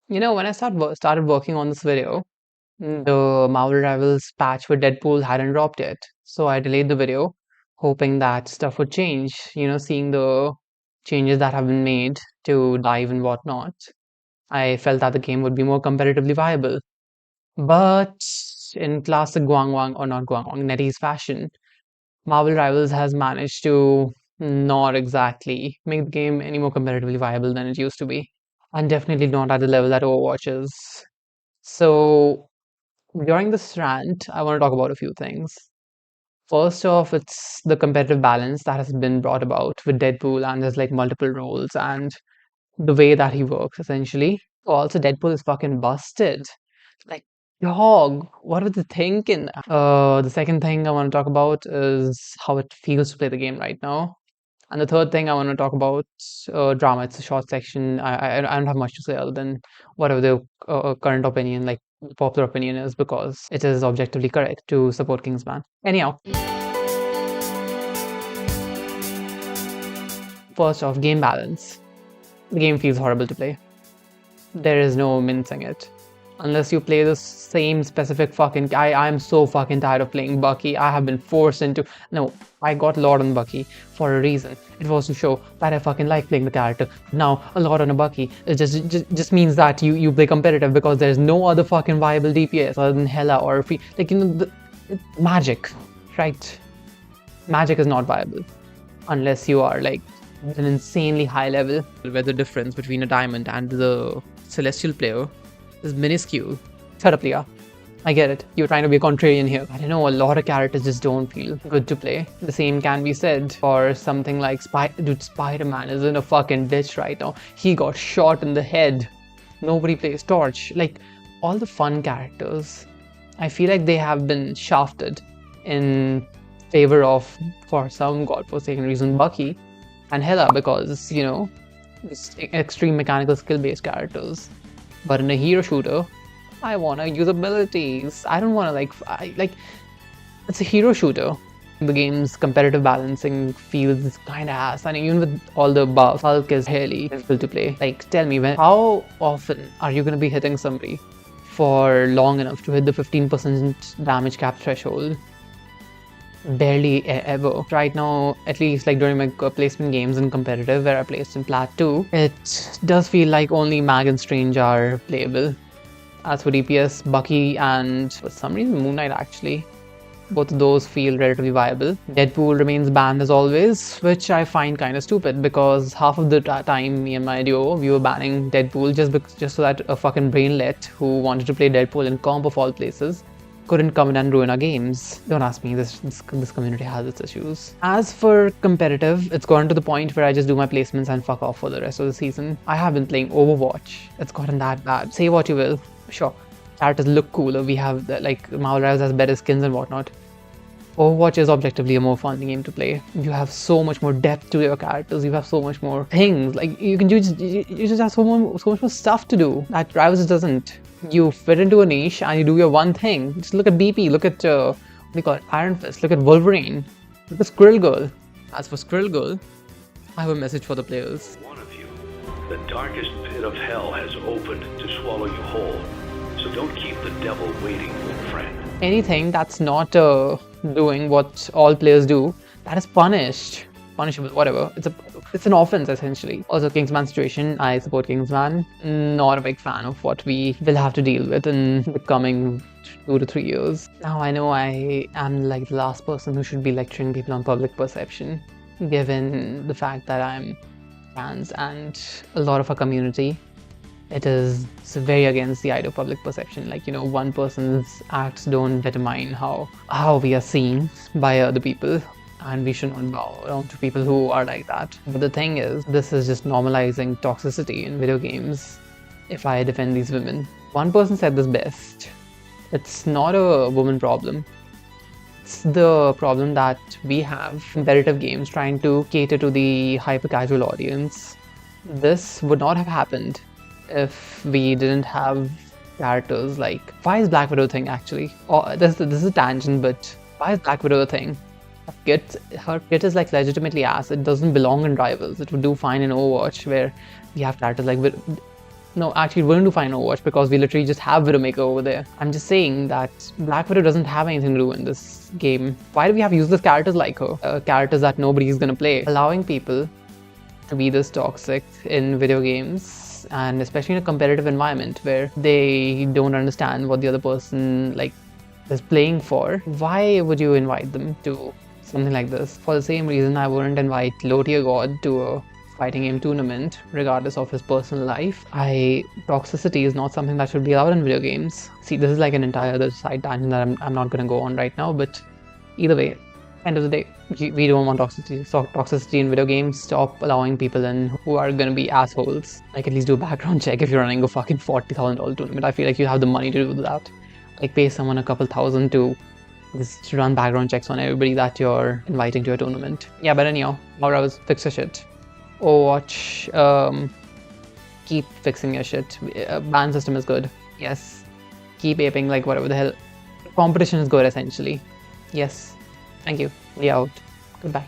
When I started working on this video, the Marvel Rivals patch for Deadpool hadn't dropped yet. So I delayed the video, hoping that stuff would change. Seeing the changes that have been made to dive and whatnot, I felt that the game would be more competitively viable. But in classic Guang Wang, or not Guang Wang, NetEase fashion, Marvel Rivals has managed to not exactly make the game any more competitively viable than it used to be. And definitely not at the level that Overwatch is. So, during this rant, I want to talk about a few things. First off, it's the competitive balance that has been brought about with Deadpool, and there's like multiple roles and the way that he works essentially. Also, Deadpool is fucking busted. Like, dog, what are they thinking? The second thing I want to talk about is how it feels to play the game right now. And the third thing I want to talk about, drama. It's a short section. I don't have much to say other than whatever the current opinion, like popular opinion is, because it is objectively correct to support Kingsman. Anyhow, first off, game balance. The game feels horrible to play. There is no mincing it. Unless you play the same specific fucking... I'm so fucking tired of playing Bucky. I have been forced into... No, I got Lord on Bucky for a reason. It was to show that I fucking like playing the character. Now, a Lord on a Bucky, it just means that you play competitive because there's no other fucking viable DPS other than Hela or... Magic, right? Magic is not viable. Unless you are like an insanely high level, where the difference between a diamond and the celestial player is minuscule. Shut up, Leah. I get it. You're trying to be a contrarian here. I don't know, a lot of characters just don't feel good to play. The same can be said for something like Spider-Man is in a fucking ditch right now. He got shot in the head. Nobody plays Torch. Like, all the fun characters, I feel like they have been shafted in favor of, for some godforsaken reason, Bucky and Hela, because, it's extreme mechanical skill-based characters. But in a hero shooter, I want to use abilities. I don't want to it's a hero shooter. The game's competitive balancing feels kind of ass, and even with all the buffs, Hulk is really difficult to play. Like, tell me, how often are you going to be hitting somebody for long enough to hit the 15% damage cap threshold? Barely ever. Right now, at least like during my placement games in competitive where I placed in Plat 2, it does feel like only Mag and Strange are playable. As for DPS, Bucky and for some reason Moon Knight actually, both of those feel relatively viable. Deadpool remains banned as always, which I find kind of stupid because half of the time me and my duo, we were banning Deadpool just so that a fucking brainlet who wanted to play Deadpool in comp of all places couldn't come in and ruin our games. Don't ask me, this community has its issues. As for competitive, it's gotten to the point where I just do my placements and fuck off for the rest of the season. I have been playing Overwatch. It's gotten that bad. Say what you will. Sure, characters look cooler. We have, Marvel Rivals has better skins and whatnot. Overwatch is objectively a more fun game to play. You have so much more depth to your characters. You have so much more things. Like, you just have so much more stuff to do that Rivals doesn't. You fit into a niche and you do your one thing. Just look at BP, look at what do you call it, Iron Fist, look at Wolverine, look at Squirrel Girl. As for Squirrel Girl, I have a message for the players. One of you, the darkest pit of hell has opened to swallow you whole. So don't keep the devil waiting, friend. Anything that's not doing what all players do, that is punishable, whatever. It's an offense essentially. Also, Kingsman situation, I support Kingsman. Not a big fan of what we will have to deal with in the coming 2 to 3 years. Now, I know I am like the last person who should be lecturing people on public perception, given the fact that I'm trans and a lot of our community, it is very against the idea of public perception. Like, one person's acts don't determine how we are seen by other people. And we should not bow down to people who are like that. But the thing is, this is just normalizing toxicity in video games if I defend these women. One person said this best. It's not a woman problem. It's the problem that we have competitive games trying to cater to the hyper-casual audience. This would not have happened if we didn't have characters like... Why is Black Widow a thing actually? This is a tangent, but why is Black Widow a thing? Her kit is like legitimately ass. It doesn't belong in Rivals. It would do fine in Overwatch where we have characters like No, actually, we wouldn't do fine Overwatch because we literally just have Widowmaker over there. I'm just saying that Black Widow doesn't have anything to do in this game. Why do we have useless characters like her? Characters that nobody's gonna play. Allowing people to be this toxic in video games, and especially in a competitive environment where they don't understand what the other person is playing for. Why would you invite them to something like this? For the same reason I wouldn't invite low tier god to a fighting game tournament regardless of his personal life. Toxicity is not something that should be allowed in video games. See, this is like an entire other side tangent that I'm not gonna go on right now, but either way, end of the day, we don't want toxicity in video games. Stop allowing people in who are gonna be assholes. Like, at least do a background check if you're running a fucking $40,000 tournament. I feel like you have the money to do that. Like, pay someone a couple thousand to just run background checks on everybody that you're inviting to a tournament. Yeah, but anyhow, Overwatch, fix your shit. Overwatch, keep fixing your shit. Ban system is good. Yes. Keep aping like whatever the hell. Competition is good essentially. Yes. Thank you. We out. Goodbye.